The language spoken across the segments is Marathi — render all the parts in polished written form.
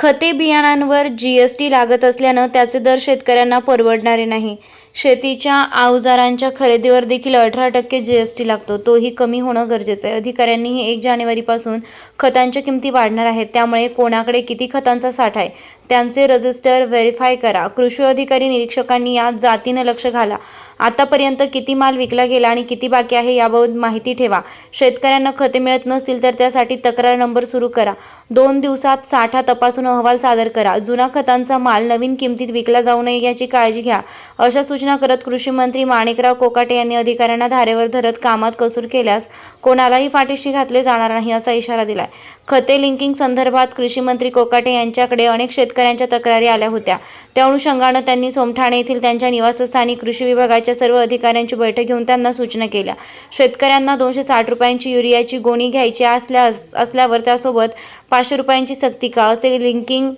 खते बियाणांवर जीएसटी लागत असल्यानं त्याचे दर शेतकऱ्यांना परवडणारे नाही. शेतीच्या अवजारांच्या खरेदीवर देखील 18% जीएसटी लागतो. तोही कमी होणं गरजेचं आहे. अधिकाऱ्यांनीही 1 जानेवारीपासून खतांच्या किमती वाढणार आहेत. त्यामुळे कोणाकडे किती खतांचा साठा आहे त्यांचे रजिस्टर व्हेरीफाय करा. कृषी अधिकारी निरीक्षकांनी या जातीनं लक्ष घाला. आतापर्यंत किती माल विकला गेला आणि किती बाकी आहे याबाबत माहिती ठेवा. शेतकऱ्यांना खते मिळत नसतील तर त्यासाठी तक्रार नंबर सुरू करा. 2 दिवसात साठा तपासून अहवाल सादर करा. जुना खतांचा माल नवीन किमतीत विकला जाऊ नये याची काळजी घ्या. अशा सूचना करत कृषी मंत्री माणिकराव कोकाटे यांनी अधिकाऱ्यांना धारेवर धरत कामात कसूर केल्यास कोणालाही पाठीशी घातले जाणार नाही असा इशारा दिलाय. खते लिंकिंग संदर्भात कृषी मंत्री कोकाटे यांच्याकडे अनेक शेतकऱ्यांच्या तक्रारी आल्या होत्या. त्या अनुषंगानं त्यांनी सोमठाणे येथील त्यांच्या निवासस्थानी कृषी विभागाच्या सर्व अधिकाऱ्यांची बैठक घेऊन त्यांना सूचना केल्या. शेतकऱ्यांना 260 रुपयांची युरियाची गोणी घ्यायची असल्यावर त्यासोबत 500 रुपयांची सक्ती का? असे लिंकिंग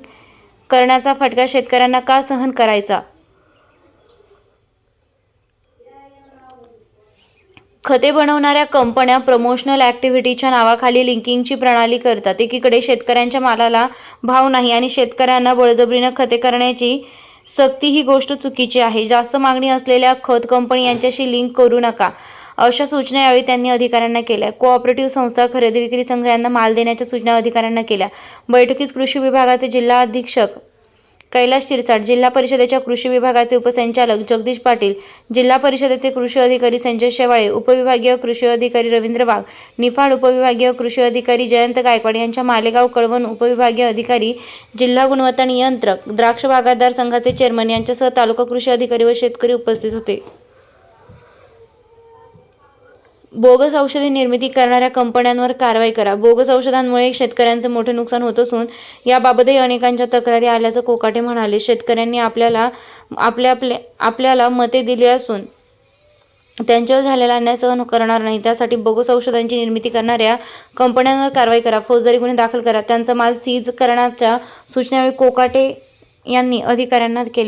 करण्याचा फटका शेतकऱ्यांना का सहन करायचा? खते बनवणाऱ्या कंपन्या प्रमोशनल ॲक्टिव्हिटीच्या नावाखाली लिंकिंगची प्रणाली करतात. एकीकडे शेतकऱ्यांच्या मालाला भाव नाही आणि शेतकऱ्यांना बळजबरीनं खते करण्याची सक्ती ही गोष्ट चुकीची आहे. जास्त मागणी असलेल्या खत कंपनी यांच्याशी लिंक करू नका अशा सूचना यावेळी त्यांनी अधिकाऱ्यांना केल्या. कोऑपरेटिव्ह संस्था, खरेदी विक्री संघ यांना माल देण्याच्या सूचना अधिकाऱ्यांना केल्या. बैठकीस कृषी विभागाचे जिल्हा अधीक्षक कैलास शिरसाट, जिल्हा परिषदेच्या कृषी विभागाचे उपसंचालक जगदीश पाटील, जिल्हा परिषदेचे कृषी अधिकारी संजय शेवाळे, उपविभागीय कृषी अधिकारी रवींद्र वाघ, निफाड उपविभागीय कृषी अधिकारी जयंत गायकवाड यांच्या मालेगाव कळवण उपविभागीय अधिकारी, जिल्हा गुणवत्ता नियंत्रक, द्राक्ष बागायतदार संघाचे चेअरमन यांच्यासह तालुका कृषी अधिकारी व शेतकरी उपस्थित होते. बोगस औषधी निर्मिती करणाऱ्या कंपन्यांवर कारवाई करा. बोगस औषधांमुळे शेतकऱ्यांचे मोठे नुकसान होत असून याबाबतही अनेकांच्या तक्रारी आल्याचं कोकाटे म्हणाले. शेतकऱ्यांनी आपल्याला मते दिली असून त्यांच्यावर झालेला अन्याय सहन करणार नाही. त्यासाठी बोगस औषधांची निर्मिती करणाऱ्या कंपन्यांवर कारवाई करा. फौजदारी गुन्हे दाखल करा. त्यांचा माल सीज करण्याच्या सूचना कोकाटे यांनी अधिकाऱ्यांना केल्या.